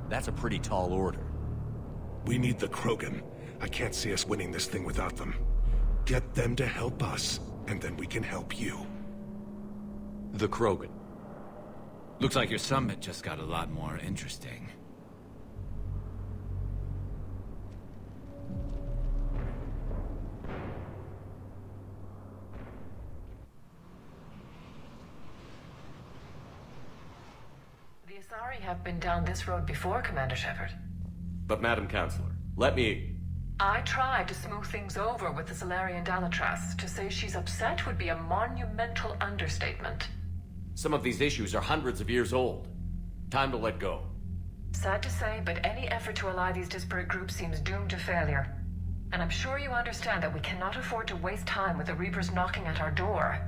That's a pretty tall order. We need the Krogan. I can't see us winning this thing without them. Get them to help us, and then we can help you. The Krogan. Looks like your summit just got a lot more interesting. The Asari have been down this road before, Commander Shepard. But Madam Counselor, let me... I tried to smooth things over with the Salarian Dalatras. To say she's upset would be a monumental understatement. Some of these issues are hundreds of years old. Time to let go. Sad to say, but any effort to ally these disparate groups seems doomed to failure. And I'm sure you understand that we cannot afford to waste time with the Reapers knocking at our door.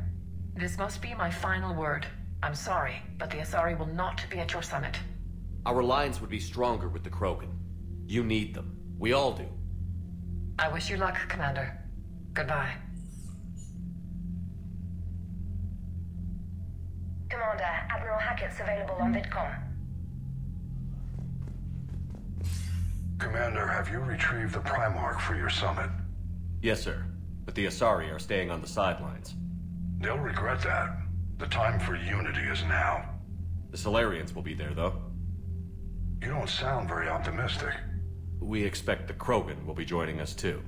This must be my final word. I'm sorry, but the Asari will not be at your summit. Our alliance would be stronger with the Krogan. You need them. We all do. I wish you luck, Commander. Goodbye. Commander, Admiral Hackett's available on VidCom. Commander, have you retrieved the Primarch for your summit? Yes, sir. But the Asari are staying on the sidelines. They'll regret that. The time for unity is now. The Solarians will be there, though. You don't sound very optimistic. We expect the Krogan will be joining us, too.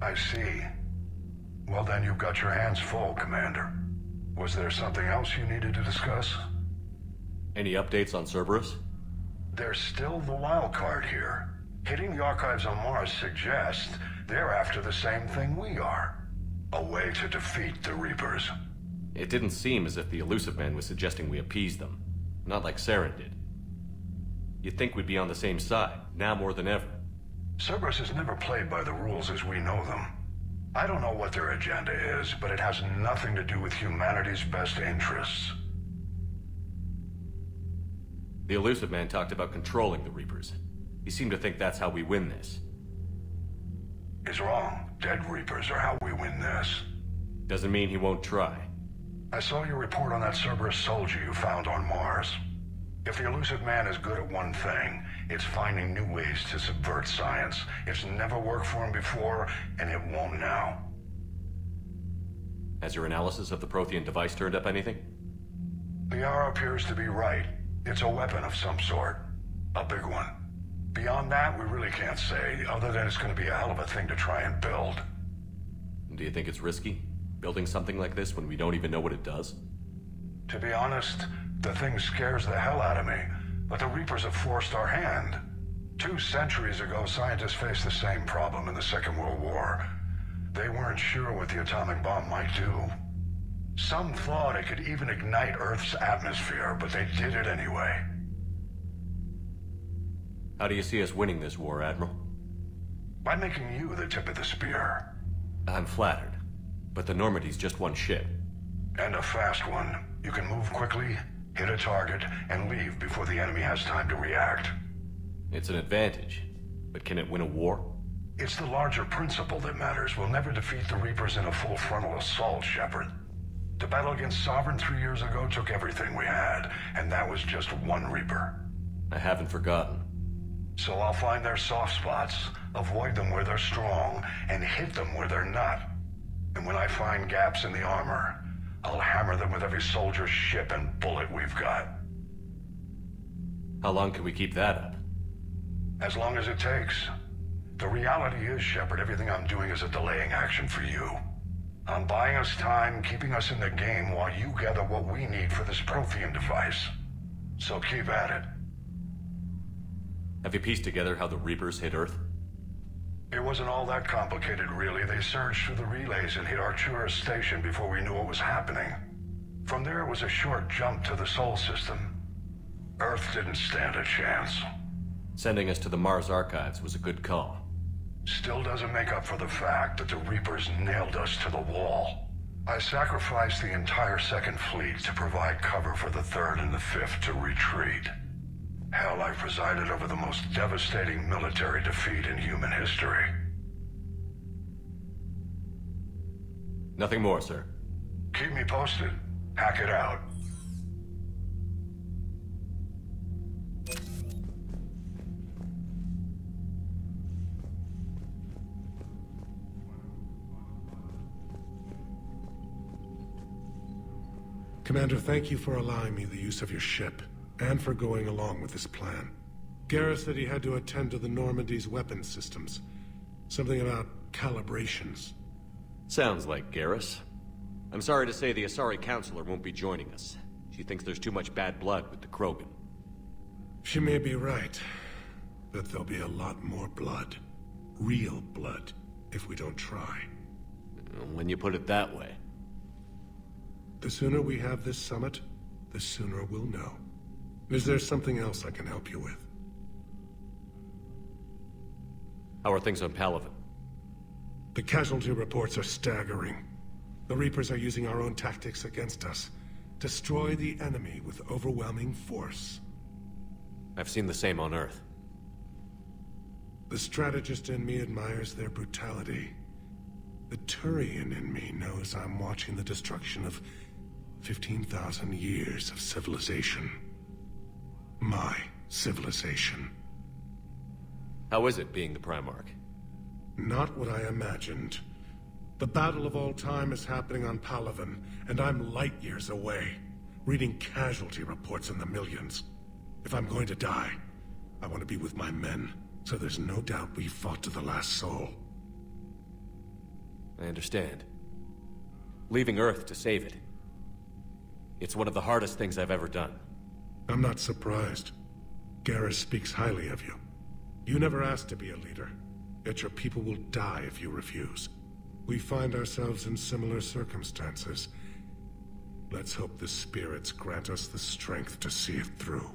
I see. Well, then you've got your hands full, Commander. Was there something else you needed to discuss? Any updates on Cerberus? There's still the wild card here. Hitting the archives on Mars suggests they're after the same thing we are. A way to defeat the Reapers. It didn't seem as if the Elusive Man was suggesting we appease them. Not like Saren did. You'd think we'd be on the same side, now more than ever. Cerberus has never played by the rules as we know them. I don't know what their agenda is, but it has nothing to do with humanity's best interests. The Elusive Man talked about controlling the Reapers. He seemed to think that's how we win this. He's wrong. Dead Reapers are how we win this. Doesn't mean he won't try. I saw your report on that Cerberus soldier you found on Mars. If the Elusive Man is good at one thing, it's finding new ways to subvert science. It's never worked for him before, and it won't now. Has your analysis of the Prothean device turned up anything? The hour appears to be right. It's a weapon of some sort. A big one. Beyond that, we really can't say, other than it's going to be a hell of a thing to try and build. Do you think it's risky, building something like this when we don't even know what it does? To be honest, the thing scares the hell out of me, but the Reapers have forced our hand. 2 centuries ago, scientists faced the same problem in the Second World War. They weren't sure what the atomic bomb might do. Some thought it could even ignite Earth's atmosphere, but they did it anyway. How do you see us winning this war, Admiral? By making you the tip of the spear. I'm flattered, but the Normandy's just one ship. And a fast one. You can move quickly, hit a target, and leave before the enemy has time to react. It's an advantage, but can it win a war? It's the larger principle that matters. We'll never defeat the Reapers in a full frontal assault, Shepard. The battle against Sovereign 3 years ago took everything we had, and that was just one Reaper. I haven't forgotten. So I'll find their soft spots, avoid them where they're strong, and hit them where they're not. And when I find gaps in the armor, I'll hammer them with every soldier, ship, and bullet we've got. How long can we keep that up? As long as it takes. The reality is, Shepard, everything I'm doing is a delaying action for you. I'm buying us time, keeping us in the game while you gather what we need for this Prothean device. So keep at it. Have you pieced together how the Reapers hit Earth? It wasn't all that complicated, really. They surged through the relays and hit Artura's station before we knew what was happening. From there, it was a short jump to the Sol system. Earth didn't stand a chance. Sending us to the Mars archives was a good call. Still doesn't make up for the fact that the Reapers nailed us to the wall. I sacrificed the entire Second Fleet to provide cover for the Third and the Fifth to retreat. Hell, I presided over the most devastating military defeat in human history. Nothing more, sir. Keep me posted. Hack it out. Commander, thank you for allowing me the use of your ship, and for going along with this plan. Garrus said he had to attend to the Normandy's weapons systems. Something about calibrations. Sounds like Garrus. I'm sorry to say the Asari Counselor won't be joining us. She thinks there's too much bad blood with the Krogan. She may be right, but there'll be a lot more blood. Real blood, if we don't try. When you put it that way. The sooner we have this summit, the sooner we'll know. Is there something else I can help you with? How are things on Palaven? The casualty reports are staggering. The Reapers are using our own tactics against us. Destroy the enemy with overwhelming force. I've seen the same on Earth. The strategist in me admires their brutality. The Turian in me knows I'm watching the destruction of 15,000 years of civilization. My civilization. How is it being the Primarch? Not what I imagined. The battle of all time is happening on Palaven, and I'm light years away, reading casualty reports in the millions. If I'm going to die, I want to be with my men, so there's no doubt we fought to the last soul. I understand. Leaving Earth to save it. It's one of the hardest things I've ever done. I'm not surprised. Garrus speaks highly of you. You never asked to be a leader, yet your people will die if you refuse. We find ourselves in similar circumstances. Let's hope the spirits grant us the strength to see it through.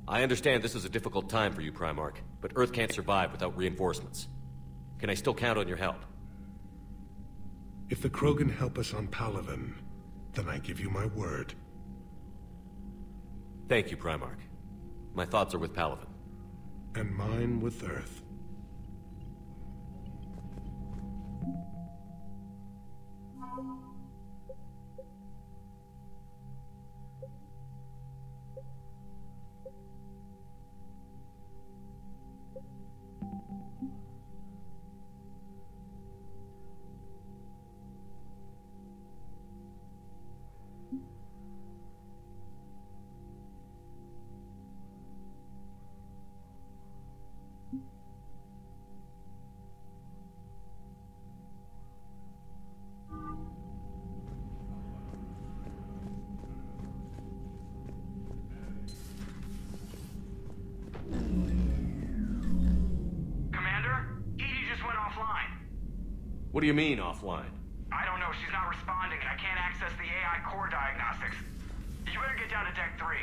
I understand this is a difficult time for you, Primarch, but Earth can't survive without reinforcements. Can I still count on your help? If the Krogan help us on Palaven, then I give you my word. Thank you, Primarch. My thoughts are with Palaven. And mine with Earth. What do you mean, offline? I don't know. She's not responding, and I can't access the AI core diagnostics. You better get down to Deck 3.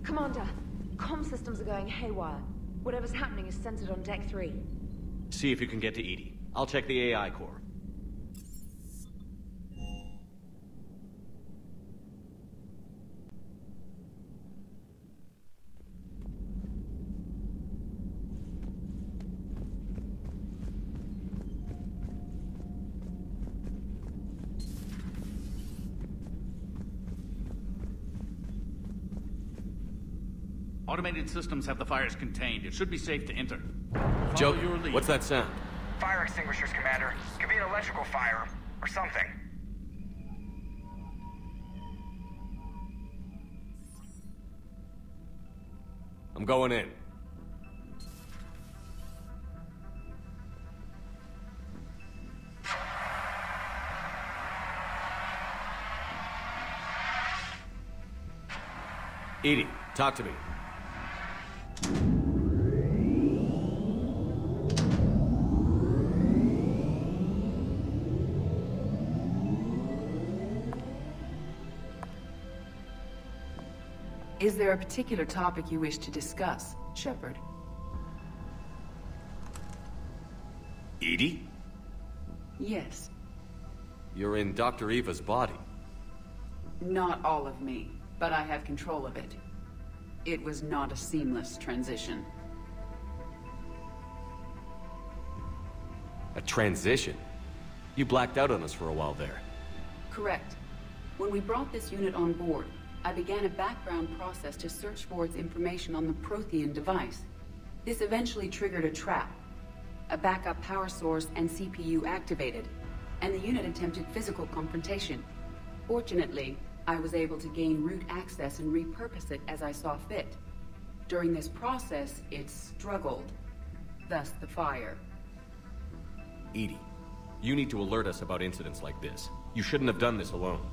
Commander, comm systems are going haywire. Whatever's happening is centered on Deck 3. See if you can get to EDI. I'll check the AI core. Automated systems have the fires contained. It should be safe to enter. Joe, Follow your lead. what's that sound? Fire extinguishers, Commander. Could be an electrical fire, or something. I'm going in. EDI, talk to me. Is there a particular topic you wish to discuss, Shepard? EDI? Yes. You're in Dr. Eva's body. Not all of me, but I have control of it. It was not a seamless transition. A transition? You blacked out on us for a while there. Correct. When we brought this unit on board, I began a background process to search for its information on the Prothean device. This eventually triggered a trap. A backup power source and CPU activated, and the unit attempted physical confrontation. Fortunately, I was able to gain root access and repurpose it as I saw fit. During this process, it struggled. Thus the fire. EDI, you need to alert us about incidents like this. You shouldn't have done this alone.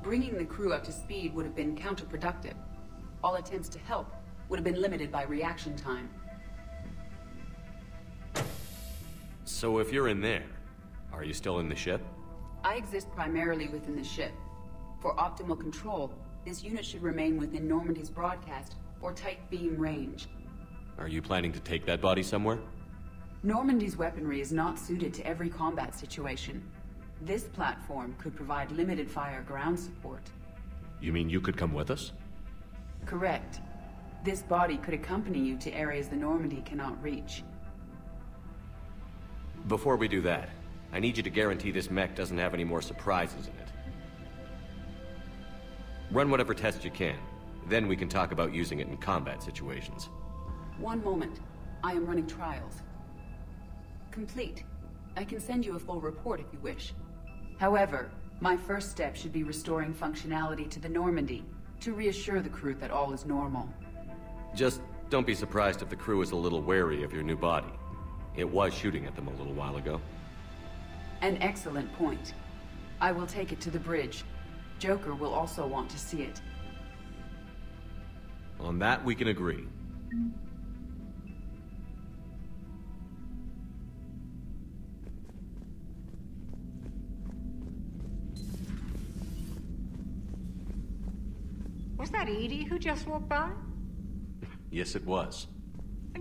Bringing the crew up to speed would have been counterproductive. All attempts to help would have been limited by reaction time. So if you're in there, are you still in the ship? I exist primarily within the ship. For optimal control, this unit should remain within Normandy's broadcast or tight beam range. Are you planning to take that body somewhere? Normandy's weaponry is not suited to every combat situation. This platform could provide limited fire ground support. You mean you could come with us? Correct. This body could accompany you to areas the Normandy cannot reach. Before we do that, I need you to guarantee this mech doesn't have any more surprises in it. Run whatever tests you can. Then we can talk about using it in combat situations. One moment. I am running trials. Complete. I can send you a full report if you wish. However, my first step should be restoring functionality to the Normandy, to reassure the crew that all is normal. Just don't be surprised if the crew is a little wary of your new body. It was shooting at them a little while ago. An excellent point. I will take it to the bridge. Joker will also want to see it. On that, we can agree. Was that EDI who just walked by? Yes, it was.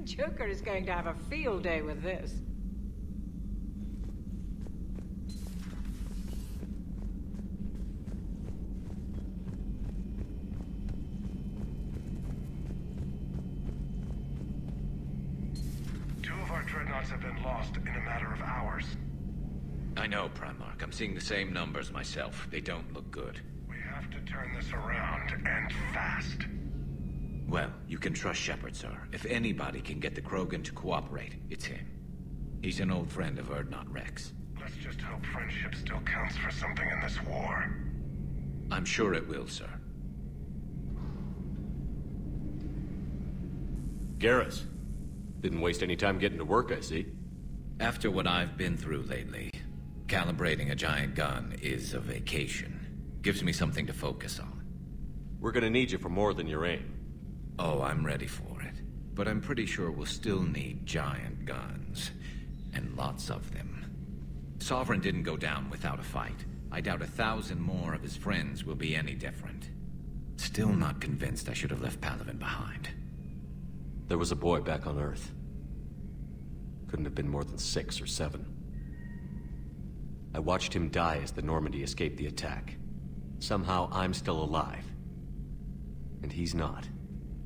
Joker is going to have a field day with this. Two of our dreadnoughts have been lost in a matter of hours. I know, Primarch. I'm seeing the same numbers myself. They don't look good. We have to turn this around, and fast. Well, you can trust Shepard, sir. If anybody can get the Krogan to cooperate, it's him. He's an old friend of Urdnot Rex. Let's just hope friendship still counts for something in this war. I'm sure it will, sir. Garrus. Didn't waste any time getting to work, I see. After what I've been through lately, calibrating a giant gun is a vacation. Gives me something to focus on. We're gonna need you for more than your aim. Oh, I'm ready for it. But I'm pretty sure we'll still need giant guns. And lots of them. Sovereign didn't go down without a fight. I doubt 1,000 more of his friends will be any different. Still not convinced I should have left Palaven behind. There was a boy back on Earth. Couldn't have been more than 6 or 7. I watched him die as the Normandy escaped the attack. Somehow I'm still alive. And he's not.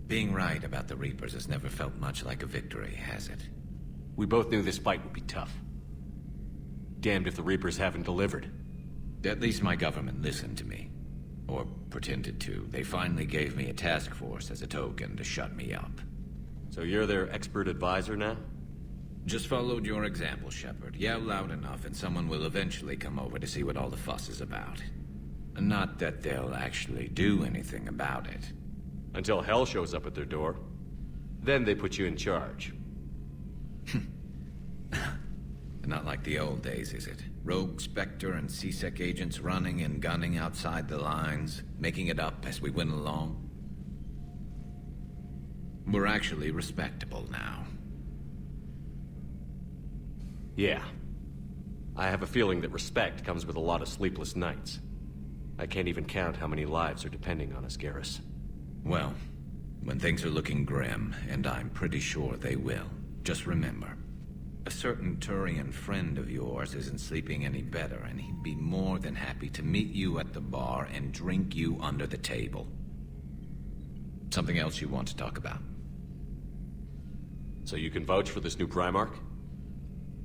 Being right about the Reapers has never felt much like a victory, has it? We both knew this fight would be tough. Damned if the Reapers haven't delivered. At least my government listened to me. Or pretended to. They finally gave me a task force as a token to shut me up. So you're their expert advisor now? Just followed your example, Shepard. Yell loud enough and someone will eventually come over to see what all the fuss is about. Not that they'll actually do anything about it. Until hell shows up at their door. Then they put you in charge. Not like the old days, is it? Rogue Spectre and C-Sec agents running and gunning outside the lines, making it up as we went along. We're actually respectable now. Yeah. I have a feeling that respect comes with a lot of sleepless nights. I can't even count how many lives are depending on us, Garrus. Well, when things are looking grim, and I'm pretty sure they will, just remember, a certain Turian friend of yours isn't sleeping any better, and he'd be more than happy to meet you at the bar and drink you under the table. Something else you want to talk about? So you can vouch for this new Primarch?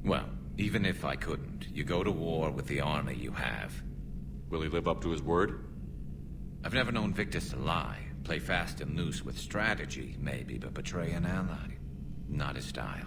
Well, even if I couldn't, you go to war with the army you have. Will he live up to his word? I've never known Victus to lie. Play fast and loose with strategy, maybe, but betray an ally. Not his style.